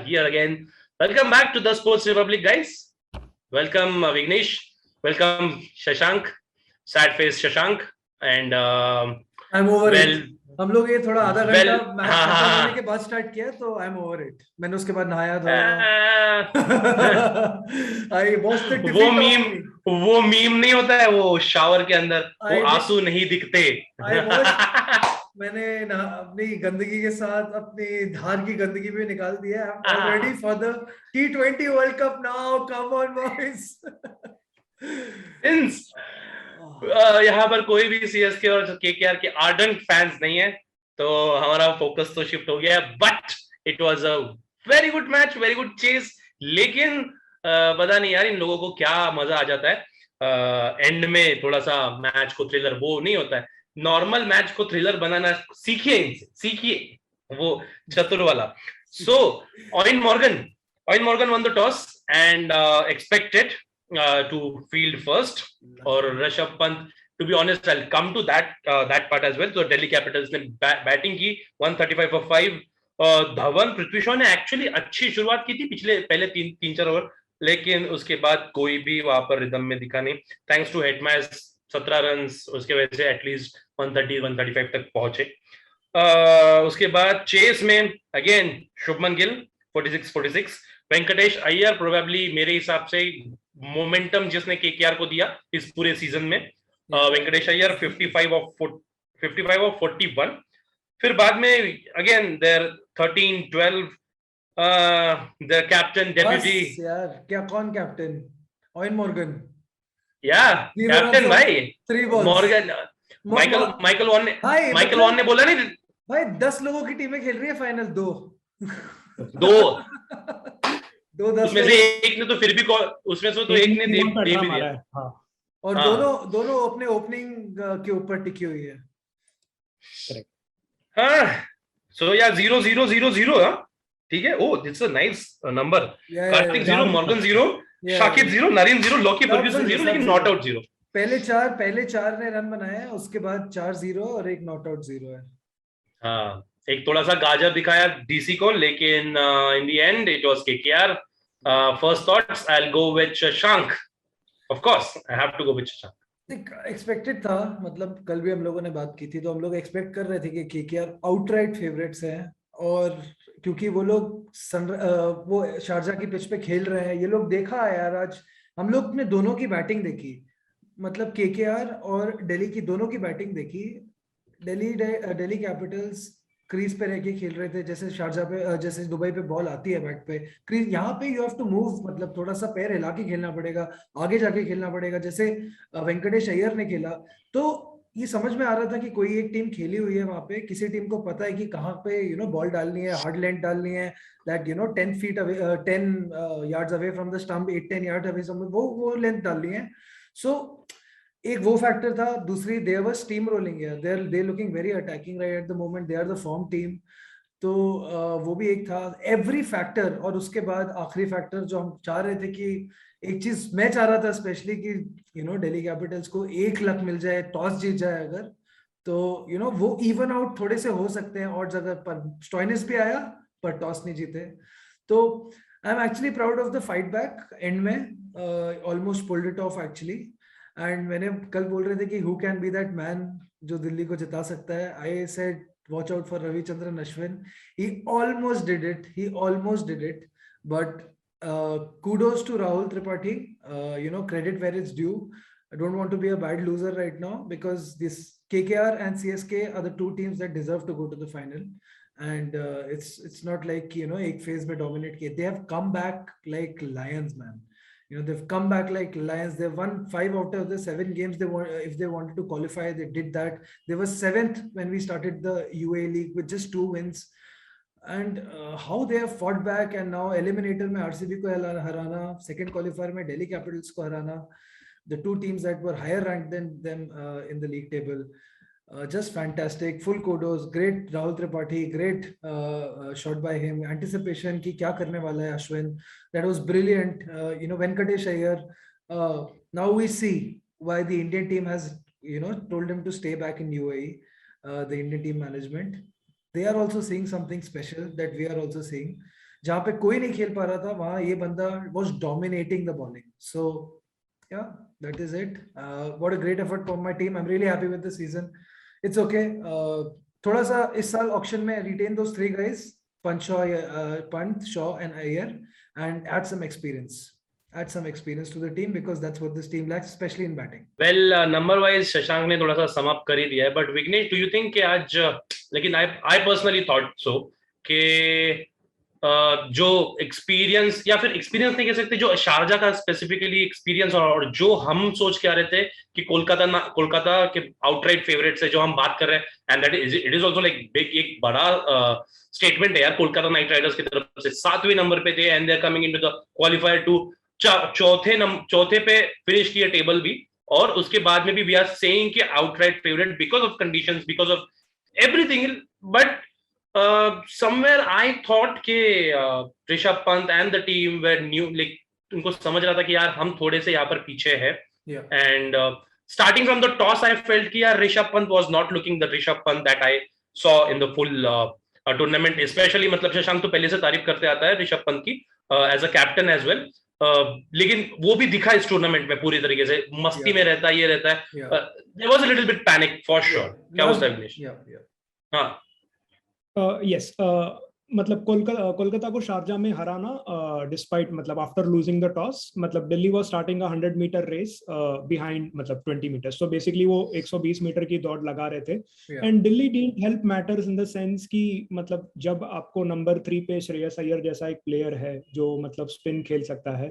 here again. Welcome back to the Sports Republic, guys. Welcome, Vignesh. Welcome, Shashank. Sad face Shashank. And I'm over well, it. हम लोग ये थोड़ा आधा घंटा match खत्म हाँ, होने के बाद स्टार्ट किया तो आई एम ओवर इट. मैंने उसके बाद नहाया धोया. I watched the defeat of me. वो मीम नहीं होता है वो शावर के अंदर वो आंसू नहीं दिखते. मैंने अपनी गंदगी के साथ अपनी धार की गंदगी भी निकाल दिया. I am all ready for the T20 world cup now. Come on boys. Since यहाँ पर कोई भी सीएसके और केकेआर के आर्डेंट फैंस नहीं है तो हमारा फोकस तो शिफ्ट हो गया. But it was a very good match, very good chase. लेकिन पता नहीं यार इन लोगों को क्या मजा आ जाता है एंड में थोड़ा सा मैच को थ्रिलर वो नहीं होता है. नॉर्मल मैच को थ्रिलर बनाना सीखिए इनसे, सीखिए वो चतुर वाला. So Eoin Morgan won the toss and expected to field first or Rishabh Pant. To be honest, I'll come to that part as well. So Delhi Capitals ने बैटिंग की 135 for 5. धवन पृथ्वी शॉ ने एक्चुअली अच्छी शुरुआत की थी पहले तीन चार ओवर, लेकिन उसके बाद कोई भी वहां पर रिदम में दिखा नहीं. थैंक्स टू हेटमैच 17 रन, उसके वजह से एटलीस्ट 130-135 तक पहुंचे. उसके बाद चेस में अगेन शुभमन गिल 46. वेंकटेश अय्यर प्रोबेबली मेरे हिसाब से मोमेंटम जिसने केकेआर को दिया इस पूरे सीजन में. वेंकटेश अय्यर 55 ऑफ 41. फिर बाद में again there 13-12 the captain deputy. यार क्या कौन कैप्टन? Eoin Morgan. या कैप्टन भाई मॉर्गन. माइकल वॉन ने बोला नहीं भाई 10 लोगों की टीमें खेल रही है फाइनल. दो उसमें से एक ने तो फिर भी उसमें से तो एक ने दे भी दिया. हाँ. और दोनों अपने ओपनिंग के ऊपर टिकी हुई है. करेक्ट. हाँ. सो या 0-0-0-0. ठीक है. Oh this is a nice number. Karthik 0, Morgan 0, Shakib 0, Narine 0, Lockie Ferguson 0, लेकिन नॉट आउट 0. पहले चार ने रन बनाए हैं, उसके बाद 4-0 और एक नॉट आउट 0 है. हाँ. एक थोड़ा सा गाजर दिखाया डीसी को, लेकिन in the end it was KKR. First thoughts I will go with Shashank. Of course I have to go with Shashank. Expected था. मतलब कल भी हम लोगों ने बात की थी तो हम लोग एक्सपेक्ट कर रहे थे कि केकेआर आउटराइट फेवरेट्स हैं, और क्योंकि वो लोग वो शारजा की पिच पे खेल रहे हैं. ये लोग देखा है यार, आज हम लोग ने दोनों की बैटिंग देखी. मतलब केकेआर और दिल्ली की दोनों की बैटिंग देखी. दिल्ली कैपिटल्स क्रीज पे रह के खेल रहे थे, जैसे शारजा पे जैसे दुबई पे बॉल आती है बैट पे क्रीज. यहाँ पे यू हैव टू मूव, मतलब थोड़ा सा पैर हिला के खेलना पड़ेगा, आगे जाके खेलना पड़ेगा, जैसे वेंकटेश अय्यर ने खेला. तो ये समझ में आ रहा था कि कोई एक टीम खेली हुई है वहां पे. किसी टीम को पता है कि कहाँ पे बॉल डालनी है, हार्ड लेंथ डालनी है, that 10 feet away 10 yards away from the stump, 8-10 yards away वो लेंथ डालनी है. सो एक वो फैक्टर था. दूसरी there was steam rolling here. They looking very attacking right at the moment. They are the form team. तो वो भी एक था. Every factor. और उसके बाद आखिरी फैक्टर जो हम चाह रहे थे कि एक चीज मैं चाह रहा था स्पेशली कि दिल्ली कैपिटल्स को 1 लाख मिल जाए, टॉस जीत जाए अगर, तो वो इवन आउट थोड़े से हो सकते हैं और जगह पर. स्टॉइनिस भी आया पर टॉस नहीं जीते. तो I am actually proud of the fight back. And में almost pulled it off actually. And मैंने कल बोल रहे थे कि who can be that man जो दिल्ली को जिता सकता है. I said watch out for Ravichandran Ashwin. He almost did it. But kudos to Rahul Tripathi. Credit where it's due. I don't want to be a bad loser right now because this KKR and CSK are the two teams that deserve to go to the final. And it's not like एक phase में dominate किए. They have come back like lions, man. They've come back like lions. They've won 5 out of the 7 games if they wanted to qualify. They did that. They were 7th when we started the UAE League with just 2 wins. And how they have fought back, and now eliminator में RCB को हराना, second qualifier में Delhi Capitals को हराना, the 2 teams that were higher ranked than them in the league table. Just fantastic. Full kudos. Great Rahul Tripathi. Great shot by him. Anticipation कि क्या करने वाला है Ashwin. That was brilliant. Venkatesh Aiyar. Now we see why the Indian team has told him to stay back in UAE. The Indian team management. They are also seeing something special that we are also seeing. जहाँ पे कोई नहीं खेल पा रहा था, वहां ये बंदा was dominating the bowling. So yeah, that is it. What a great effort from my team. I'm really happy with the season. It's okay. थोड़ा सा इस साल ऑक्शन में retain those three guys, Pant, Shaw and Iyer, and add some experience. Add some experience to the team because that's what this team lacks, especially in batting. Well number wise Shashank ने थोड़ा सा sum up कर ही दिया है, but Vignesh do you think कि आज लेकिन आई पर्सनली थॉट सो कि जो एक्सपीरियंस या फिर एक्सपीरियंस नहीं कह सकते, जो शारजा का स्पेसिफिकली एक्सपीरियंस और जो हम सोच के आ रहे थे कि कोलकाता के आउटराइट फेवरेट से जो हम बात कर रहे हैं, and that is it is also like big, एक बड़ा स्टेटमेंट है यार कोलकाता नाइट राइडर्स की तरफ से, 7वें नंबर पे थे and they are coming into the qualifier two चौथे पे फिनिश किया टेबल भी, और उसके बाद में भी वी आर सेइंग कि outright favourite because of conditions, because of everything, but somewhere I thought कि Rishabh Pant and the team were new, like उनको समझ रहा था कि यार हम थोड़े से यहाँ पर पीछे है, and starting from the toss I felt कि यार Rishabh Pant was not looking the Rishabh Pant that I saw in the full tournament, especially मतलब शशांक तो पहले से तारीफ करते आता है ऋषभ पंत की as a captain as well, लेकिन वो भी दिखा इस टूर्नामेंट में पूरी तरीके से मस्ती में रहता है, ये रहता है, there was a little bit panic for sure. क्या होता है विघ्नेश? हाँ यस, मतलब कोलकाता को शारजा में हराना डिस्पाइट मतलब आफ्टर लूजिंग द टॉस, मतलब Delhi was starting a 100 meter race behind मतलब 20 मीटर, सो बेसिकली वो 120 मीटर की दौड़ लगा रहे थे, and Delhi didn't help matters in the sense कि मतलब जब आपको नंबर 3 पे श्रेयस अय्यर जैसा एक प्लेयर है जो मतलब स्पिन खेल सकता है,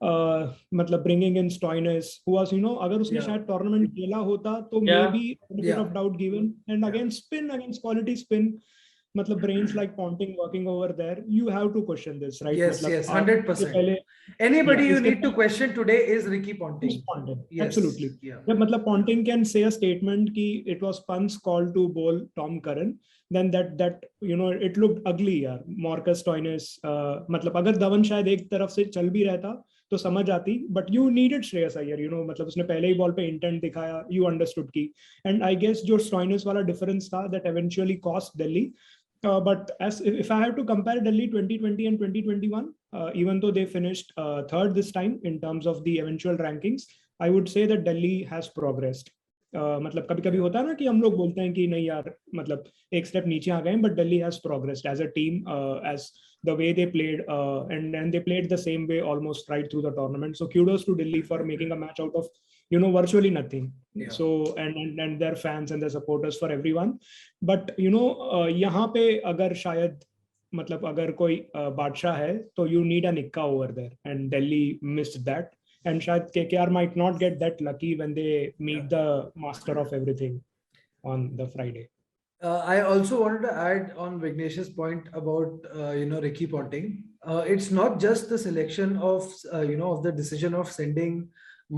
मतलब bringing in Stoinis who was अगर उसने शायद टूर्नामेंट खेला होता तो may be bit of doubt given, and again spin against quality spin, मतलब brains like Ponting working over there, you have to question this, right? Yes, मतलब yes, 100%. Anybody you need to question today is Ricky Ponting. Yes, absolutely. जब मतलब Ponting can say a statement कि it was Pant's call to bowl Tom Curran, then that it looked ugly यार. Marcus Stoinis, मतलब अगर धवन शायद एक तरफ से चल भी रहता तो समझ आती, but you needed Shreyas Iyer, मतलब उसने पहले ही बॉल पे इंटेंट दिखाया, यू अंडरस्टूड की, एंड आई गेस जो स्टॉइनिस वाला डिफरेंस था that eventually cost Delhi. But as if I have to compare Delhi 2020 and 2021, even though they finished third this time in terms of the eventual rankings, I would say that Delhi has progressed. मतलब कभी कभी होता है ना कि हम लोग बोलते हैं कि नहीं यार मतलब एक स्टेप नीचे आ गए, but Delhi has progressed as a team, as the way they played, and they played the same way almost right through the tournament. So kudos to Delhi for making a match out of virtually nothing. So and their fans and their supporters, for everyone. But यहाँ पे अगर शायद मतलब अगर कोई बादशाह है तो you need an ikka over there, and Delhi missed that, and शायद KKR might not get that lucky when they meet the master of everything on the Friday. I also wanted to add on Vignesh's point about Ricky Ponting. It's not just the selection of of the decision of sending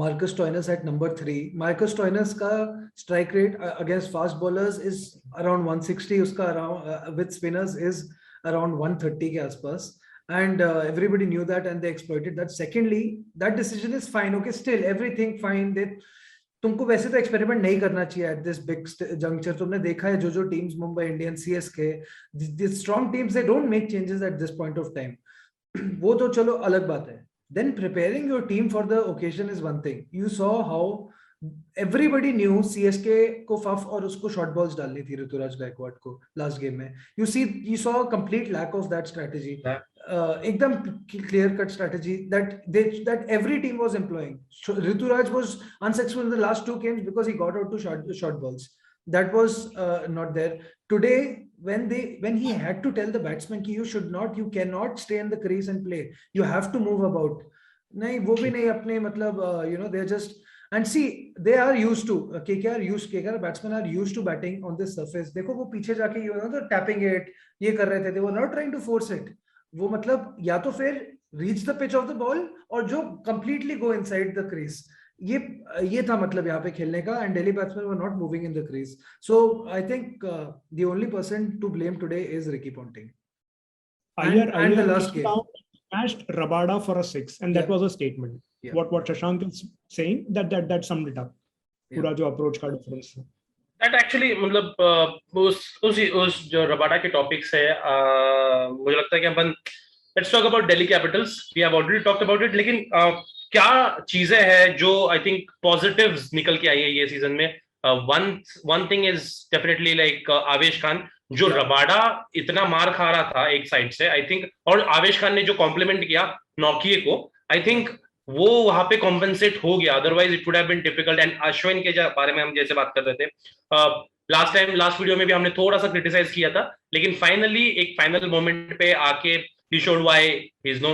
Marcus Stoinis at number 3. Marcus Stoinis ka strike rate against fast bowlers is around 160. Uska around with spinners is around 130 ke aspas. And everybody knew that, and they exploited that. Secondly, that decision is fine. Okay, still everything fine. तुमको वैसे तो experiment नहीं करना चाहिए at this big juncture. तुमने देखा है जो teams, Mumbai Indians, CSK, this strong teams, they don't make changes at this point of time. वो तो चलो अलग बात है. Then preparing your team for the occasion is one thing. You saw how everybody knew CSK को Faf और उसको short balls डालनी थी ऋतुराज गायकवाड़ को लास्ट गेम में. You saw complete lack of that strategy, एकदम clear cut strategy that every team was employing. Rituraj was unsuccessful in the last 2 games because he got out to short balls. That was not there today. When he had to tell the batsman कि you cannot stay in the crease and play, you have to move about. नहीं, वो भी नहीं अपने मतलब they're just, and see, they are used to KKR batsmen are used to batting on this surface. देखो वो पीछे जाके tapping it ये कर रहे थे. They were not trying to force it. वो मतलब या तो फिर reach the pitch of the ball और जो completely go inside the crease, ये था मतलब यहाँ पे खेलने का. And Delhi batsmen were not moving in the crease. So I think the only person to blame today is Ricky Ponting. And the last game smashed Rabada for a 6, and that was a statement. What Shashank is saying, that summed it up. पूरा जो approach का difference है. That actually मतलब उस जो Rabada के topics है, मुझे लगता है कि अपन Let's talk about Delhi Capitals. We have already talked about it. लेकिन क्या चीजें हैं जो I think positives निकल के आई है ये सीजन में? One thing is definitely like आवेश खान, जो रबाडा इतना मार खा रहा था एक साइड से, आई थिंक, और आवेश खान ने जो कॉम्प्लीमेंट किया नोकिया को, आई थिंक वो वहां पे कॉम्पेंसेट हो गया, otherwise it would have been difficult. And Ashwin के बारे में हम जैसे बात कर रहे थे लास्ट वीडियो में भी हमने थोड़ा सा क्रिटिसाइज किया था, लेकिन फाइनली एक फाइनल मोमेंट पे आके he showed why he's no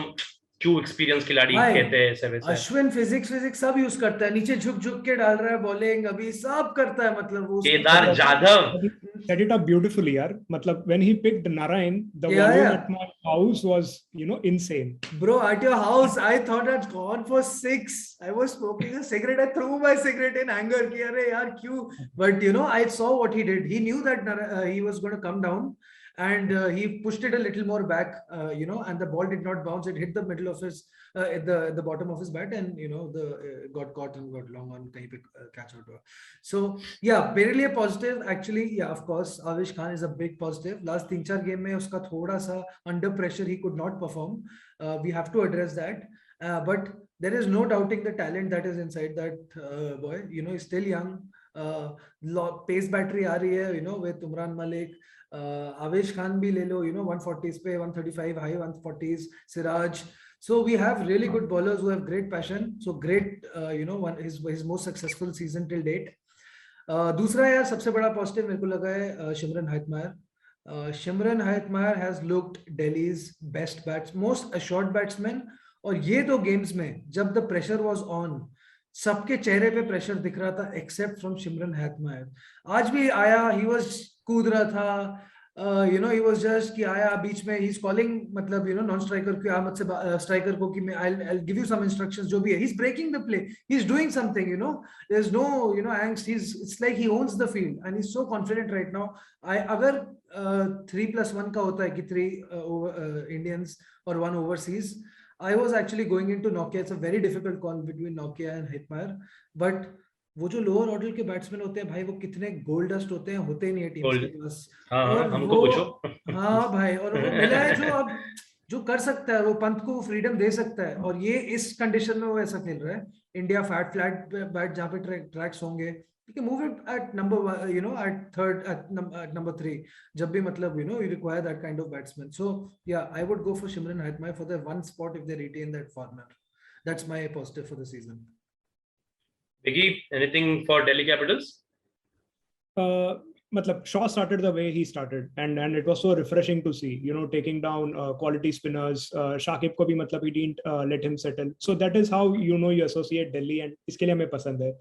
क्यों एक्सपीरियंस खिलाड़ी कहते हैं ऐसे वैसे. अश्विन फिजिक्स सब यूज करता है, नीचे झुक झुक के डाल रहा है बॉलिंग, अभी सब करता है, मतलब वो Kedar Jadhav set it up beautifully यार. मतलब when he picked Narayan, the volume at my house was, you know, insane. Bro, at your house I thought I'd gone for 6. I was smoking a cigarette. I threw my cigarette in anger कि अरे यार क्यों, but you know I saw what he did. He knew that he was going to come down, and he pushed it a little more back, you know, and the ball did not bounce. It hit the middle of his, at the bottom of his bat, and you know the got caught and got long on kahin pe catch out hua. So yeah, really a positive actually. Yeah, of course, Avish Khan is a big positive. Last 3-4 game mein uska thoda sa under pressure he could not perform. We have to address that, but there is no doubting the talent that is inside that boy. You know, he's still young. Pace battery aa rahi hai, you know, with Umran Malik. Avesh Khan bhi le lo, you know, 140s pe, 135 high 140s, Siraj. So we have really good bowlers who have great passion. So great, you know, his most successful season till date. दूसरा यार सबसे बड़ा positive मेरे को लगा है Shimron Hetmyer. Shimron Hetmyer has looked Delhi's best most assured batsman. और ये दो गेम्स में जब द प्रेशर वाज ऑन, सबके चेहरे पे प्रेशर दिख रहा था एक्सेप्ट फ्रॉम शिमरन हैटमायर. आज भी आया, ही वाज कूद रहा था, you know, he was just कि आया बीच में, he's calling, मतलब you know, नॉन स्ट्राइकर के आमद से स्ट्राइकर को कि मैं I'll give you some instructions, जो भी है, he's breaking the play, he's doing something, you know, there's no, you know, angst, it's like he owns the field and he's so confident right now. अगर 3+1 का होता है कि 3 Indians or 1 overseas, I was actually going into Nokia. It's a very difficult call between Nokia and Hitmire, but वो जो lower order के batsman होते हैं भाई, वो कितने गोल्ड डस्ट होते हैं, होते नहीं है टीम के पास. और हमको पूछो. हाँ भाई, और वो मिला है जो अब जो कर सकता है, वो पंत को फ्रीडम दे सकता है, और ये इस कंडीशन में वो ऐसा खेल रहा है. इंडिया फ्लैट बैट जहाँ पे ट्रैक्स होंगे, you can move it at number 1, you know, at third, at number 3, जब भी मतलब, you know, you require that kind of batsman. So yeah, I would go for Shimran Hatmai for the one spot if they retain that foreigner. That's my positive for the season. Biggie, anything for Delhi Capitals? मतलब Shaw started the way he started, and it was so refreshing to see, you know, taking down quality spinners. Shakib को भी मतलब he didn't let him settle. So that is how, you know, you associate Delhi, and इसके लिए हमें पसंद है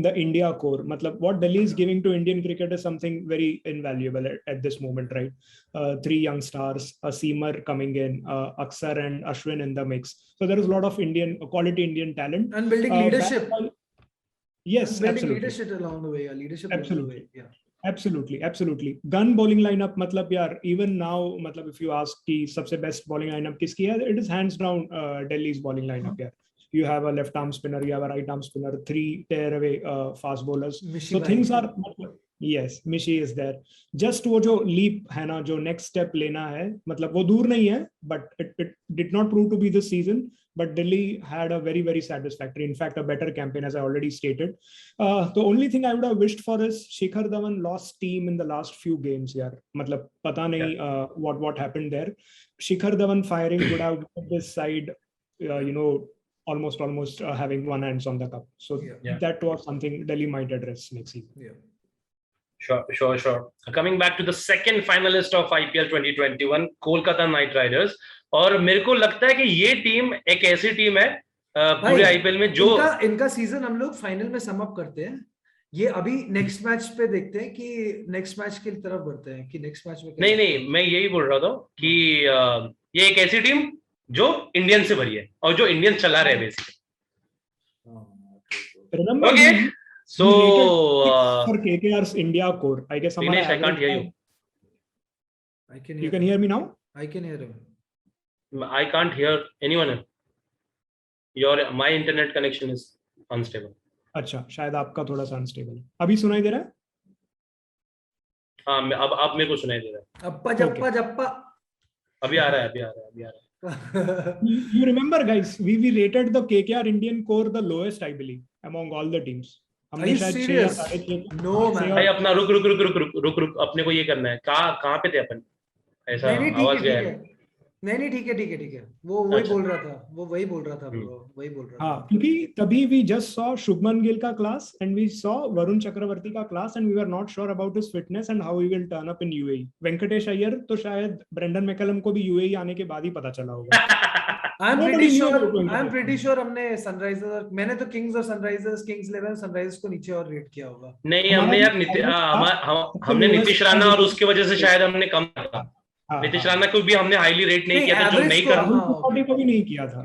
the India core. मतलब what Delhi is giving to Indian cricket is something very invaluable at this moment, right? 3 young stars, a seamer coming in, Aksar and Ashwin in the mix. So there is a lot of quality Indian talent and building leadership. Yes, building absolutely. leadership along the way. Leadership absolutely. Along the way. Yeah. Absolutely. Gun bowling lineup, मतलब यार, even now, मतलब if you ask कि सबसे best bowling lineup किसकी है, it is hands down Delhi's bowling lineup यार. You have a left arm spinner, you have a right arm spinner, 3 tear away fast bowlers. So things are, yes, Mishi is there. Just वो जो leap है ना, जो next step लेना है, मतलब वो दूर नहीं है, but it did not prove to be this season. But Delhi had a very, very satisfactory, in fact, a better campaign, as I already stated. The only thing I would have wished for is Shikhar Dhawan lost steam in the last few games. यार, मतलब पता नहीं what happened there. Shikhar Dhawan firing would have put this side, you know, almost having one hands on the cup. So that was something Delhi might address next season. Yeah. Sure. Coming back to the second finalist of IPL 2021, Kolkata Knight Riders. और मेरे को लगता है कि ये team एक ऐसी team है पूरे आईपीएल में जो इनका सीजन हम लोग फाइनल में सम अप करते हैं. ये अभी नेक्स्ट मैच पे देखते हैं कि नेक्स्ट मैच की तरफ बढ़ते हैं कि नेक्स्ट मैच में नहीं मैं यही बोल रहा था कि ये एक ऐसी टीम जो इंडियन से भरी है और जो इंडियन चला रहे basically. Okay, so for KKR's India core, I guess. Dinesh, I can't hear you. You can hear me now? I can hear him. I can't hear anyone. My internet connection is unstable. अच्छा, शायद आपका थोड़ा सा unstable है. अभी सुनाई दे रहा है? हाँ, अब मेरे को सुनाई दे रहा है. जप्पा अभी आ रहा है. You remember, guys, we rated the KKR Indian core the lowest, I believe, among all the teams. Are हमने you शायद 6 या serious? 6.5 No, man. भाई अपना रुक रुक रुक रुक रुक रुक रुक अपने को ये करना है, कहाँ पे थे अपन? ऐसा नहीं ठीक है आवाज ठीक गया है है। नहीं ठीक है ठीक है ठीक है वो वही अच्छा। बोल रहा था वो वही बोल रहा था bro, वही बोल रहा हाँ, था क्योंकि तभी we just saw Shubman Gill का class and we saw Varun Chakravarthy का class and we were not sure about his fitness and how he will turn up in UAE. Venkatesh Iyer तो शायद ब्रेंडन मैकलम को भी UAE आने के बाद ही पता चला होगा। I'm Nobody pretty knew sure about Venkateshwar. I'm pretty sure हमने सनराइजर्स मैंने तो किंग्स और सनराइजर्स किंग्स 11 सनराइजर्स को नीचे और रेट किया होगा नहीं हमने यार हमने नीतीश राणा और उसकी वजह से शायद हमने कम किया। नीतीश राणा को भी हमने हाईली रेट नहीं किया था, जो नहीं कर राहुल त्रिपाठी को भी नहीं किया था।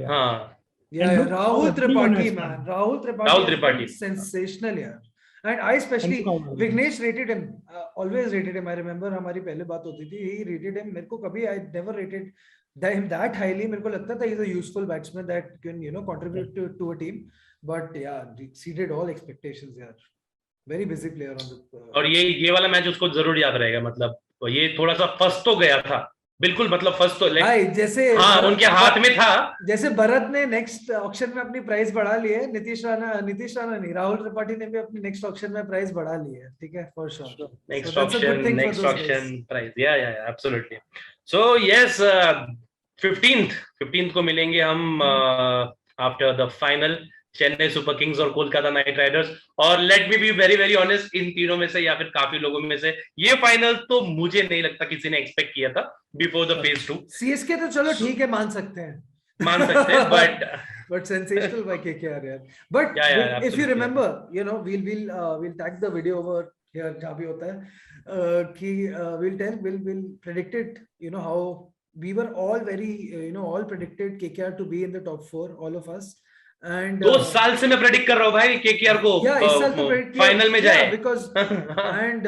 हाँ Rahul Tripathi, man. Rahul Tripathi Tripathi. sensational, yeah. And I especially Vignesh rated him, always rated him. I remember हमारी पहले बात होती थी, he rated him. मेरे को कभी I never rated him that highly. मेरे को लगता था he's a useful batsman that can contribute to a team. But yeah, exceeded all expectations, yeah. Very busy player on the. और ये वाला मैच उसको जरूर याद रहेगा, मतलब ये थोड़ा सा फर्स्ट तो गया था, बिल्कुल मतलब फर्स्ट तो जैसे हाँ उनके हाथ में था। जैसे भरत ने नेक्स्ट ऑक्शन में अपनी प्राइस बढ़ा ली है, नीतीश राणा नहीं, राहुल त्रिपाठी ने भी अपनी नेक्स्ट ऑक्शन में प्राइस बढ़ा ली है, ठीक है, for sure. Next auction price, या एब्सोल्युटली। सो यस 15th को मिलेंगे हम after the final, Chennai super kings और कोलकाता नाइट राइडर्स। और let me be very very honest, इन तीनों में से या फिर काफी लोगों में से ये फाइनल तो मुझे नहीं लगता किसी ने एक्सपेक्ट किया था बिफोर द फेज 2। सीएसके तो चलो ठीक है, मान सकते हैं but sensational by KKR, yeah. But if you remember, we'll tag the video over here जहाँ भी होता है कि we'll predict it, how we were all very all predicted KKR to be in the top 4, all of us. And 2 साल से मैं predict कर रहा हूँ भाई केकेआर को फाइनल में जाए, because and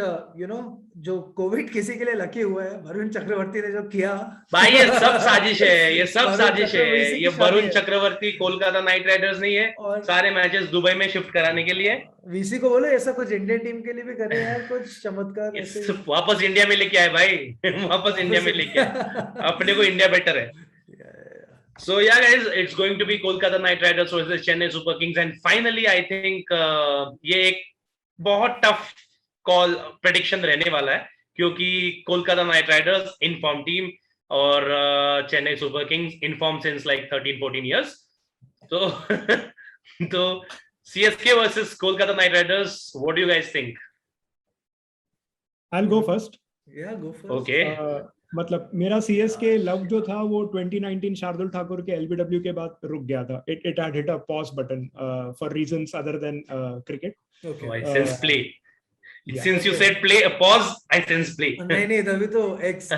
जो कोविड किसी के लिए लकी हुआ है, वरुण चक्रवर्ती ने जो किया भाई, ये सब साजिश है, ये सब साजिश है। ये वरुण चक्रवर्ती कोलकाता नाइट राइडर्स नहीं है, सारे मैचेस दुबई में शिफ्ट कराने के लिए। वीसी को बोलो ऐसा कुछ इंडियन टीम के लिए भी करे यार, कुछ चमत्कार ऐसे वापस इंडिया में लेके आए भाई वापस इंडिया में लेके आए, अपने को इंडिया बेटर है। So yeah guys, it's going to be Kolkata Knight Riders versus Chennai Super Kings, and finally I think ये एक बहुत tough call prediction रहने वाला है, क्योंकि Kolkata knight riders in form team और Chennai super kings in form since like 13-14 years. तो CSK versus Kolkata Knight Riders, what do you guys think? I'll go first. Yeah, go first. Okay. मतलब मेरा CSK love जो था वो 2019 शार्दुल ठाकुर के LBW के बाद रुक गया था. It had hit a pause button for reasons other than cricket. Okay. I sense play. Since you said play, pause, I sense play. नहीं तभी तो X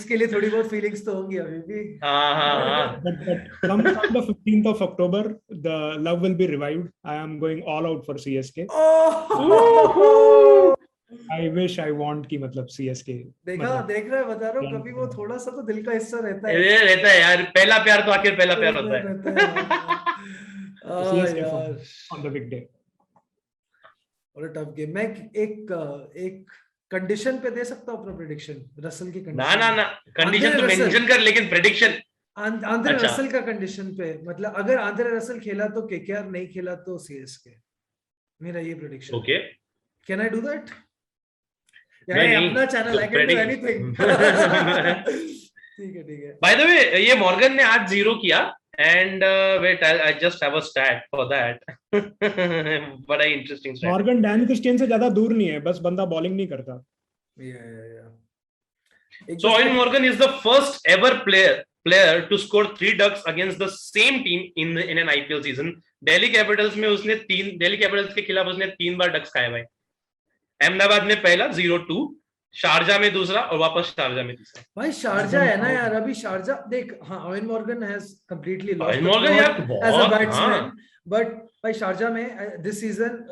के लिए थोड़ी बहुत feelings तो होंगी अभी भी. हाँ. But come the 15th of October, the love will be revived. I am going all out for CSK. Oh! I wish I want कि मतलब CSK. देख रहा है, बता रहा हूँ, कभी वो थोड़ा सा तो दिल का हिस्सा रहता है. रहता है यार, पहला प्यार तो आखिर पहला प्यार होता है. CSK on the big day. और टफ गेम. मैं एक कंडीशन पे दे सकता हूँ अपना प्रेडिक्शन, रसल की कंडीशन. ना कंडीशन तो मेंशन कर, लेकिन प्रेडिक्शन आंद्रे रसल का कंडीशन पे, मतलब अगर आंद्रे रसल खेला तो केकेआर, नहीं खेला तो सीएसके. मेरा ये prediction. Okay, can I do that? अपना channel, I can do anything. ठीक है. बाय द वे, ये मॉर्गन ने आज 0 किया. And wait, I just have a stat for that. But an interesting stat. Morgan Dan Christian से ज्यादा दूर नहीं है, बस बंदा बॉलिंग नहीं करता. Yeah. So Eoin Morgan is the first ever player to score 3 ducks against the same team in an IPL season. Delhi Capitals में उसने Delhi Capitals के खिलाफ उसने 3 बार डक्स खाए भाई. अहमदाबाद में पहला 0-2, शारजा में दूसरा, और वापस शारजा में तीसरा. भाई शारजा है ना यार, अभी शारजा देख. हाँ, Eoin Morgan has completely lost as a batsman, but भाई शारजा में this season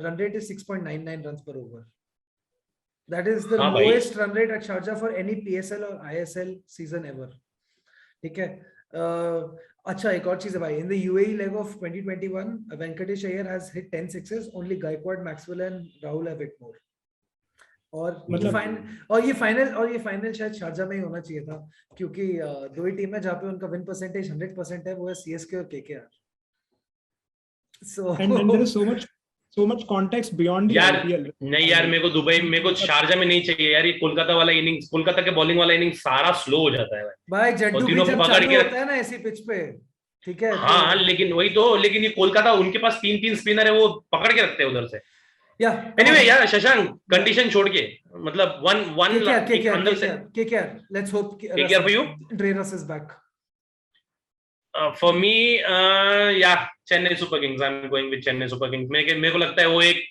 run rate is 6.99 runs पर over. That is the lowest run rate at Sharjah for any PSL और आईएसएल सीजन एवर. ठीक है. अच्छा, एक और चीज है भाई. In the UAE leg of 2021, Venkatesh Iyer has hit 10 sixes. Only Gaikwad, Maxwell and Rahul have hit more. और मतलब ये फाइनल शायद शारजा में ही होना चाहिए था, क्योंकि दो ही टीम है जहाँ पे उनका विन परसेंटेज 100% है, वो है सीएसके और KKR. and there is so much context beyond the यार IPL. नहीं यार, मेरे को शारजा में नहीं चाहिए यार। ये कोलकाता वाला इनिंग्स, कोलकाता के बॉलिंग वाला इनिंग्स सारा स्लो हो जाता है भाई। जड्डू भी तीनों जब पकड़ चालू के होता है ना ऐसी पिच पे, ठीक है, हाँ लेकिन वही तो, लेकिन ये कोलकाता, उनके पास 3 स्पिनर है, वो पकड़ के रखते हैं उधर से। या एनीवे यार शशांक, कंडीशन छोड़ के, मतलब वन अंदर से KKR, let's hope KKR for you, Dre Russ is back. For me या Chennai super kings, I am going with Chennai super kings. मेरे को लगता है वो एक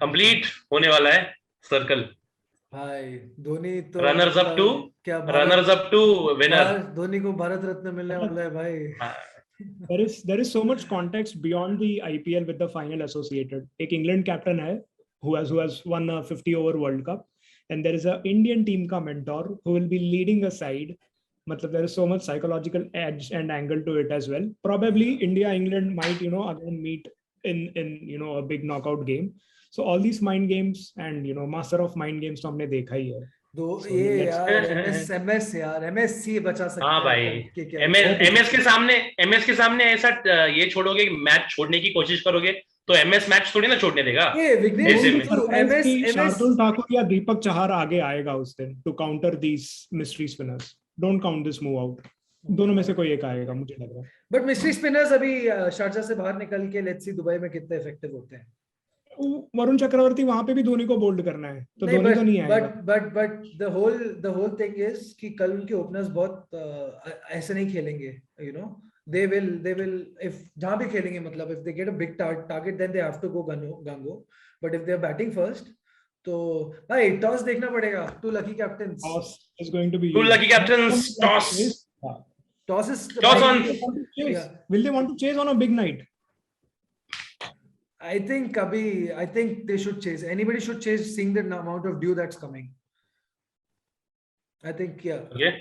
कंप्लीट होने वाला है सर्कल। भाई धोनी तो रनर्स अप टू क्या, runners up to winner. Dhoni को भारत रत्न मिलने वाला है भाई। there is so much context beyond the IPL with the final associated. एक England captain है who has won a 50 over World Cup, and there is a Indian team का mentor who will be leading a side. मतलब there is so much psychological edge and angle to it as well. Probably India England might again meet in a big knockout game. So all these mind games and master of mind games तो हमने देखा ही है। ये यार MS यार, MSc बचा सकते हैं। हाँ भाई, एमएस के सामने ऐसा ये छोड़ोगे, मैच छोड़ने की कोशिश करोगे तो एमएस मैच थोड़ी ना छोड़ने देगा। शार्दुल ठाकुर या दीपक चहार आगे आएगा उस दिन to counter these mystery spinners. Don't count this move out. दोनों में से कोई एक आएगा मुझे लग रहा है। बट मिस्ट्री स्पिनर्स अभी शारजा से बाहर निकल के लेट्स सी दुबई में कितने इफेक्टिव होते हैं। वरुण चक्रवर्ती वहां पे भी धोनी को बोल्ड करना है, तो धोनी तो नहीं आएगा। But the whole thing is कि कल उनके ओपनर्स बहुत ऐसे नहीं खेलेंगे, they will if जहां भी खेलेंगे, मतलब if they get a big target then they have to go Gango, but if they are batting first तो भाई टॉस देखना पड़ेगा। Two lucky captains. Toss is going to be two lucky captains. Toss on. Will they want to chase on a big night? I think they should chase. Anybody should chase, seeing the amount of dew that's coming. I think Okay.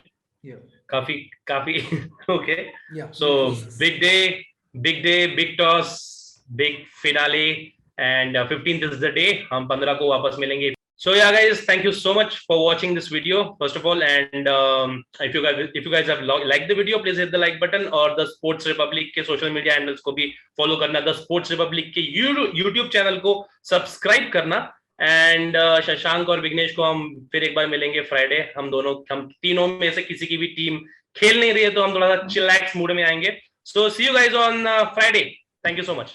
Yeah. काफी okay. Yeah. So big day, big toss, big finale, and 15th is the day. हम 15 को वापस मिलेंगे। So yeah guys, thank you so much for watching this video first of all, and if you guys have liked the video, please hit the like button, और The Sports Republic के social media handles को भी follow करना, The Sports Republic के YouTube channel को subscribe करना, and Shashank और विघ्नेश को हम फिर एक बार मिलेंगे फ्राइडे। हम तीनों में से किसी की भी टीम खेल नहीं रही है तो हम थोड़ा सा चिलैक्स मूड में आएंगे। So see you guys on Friday. Thank you so much.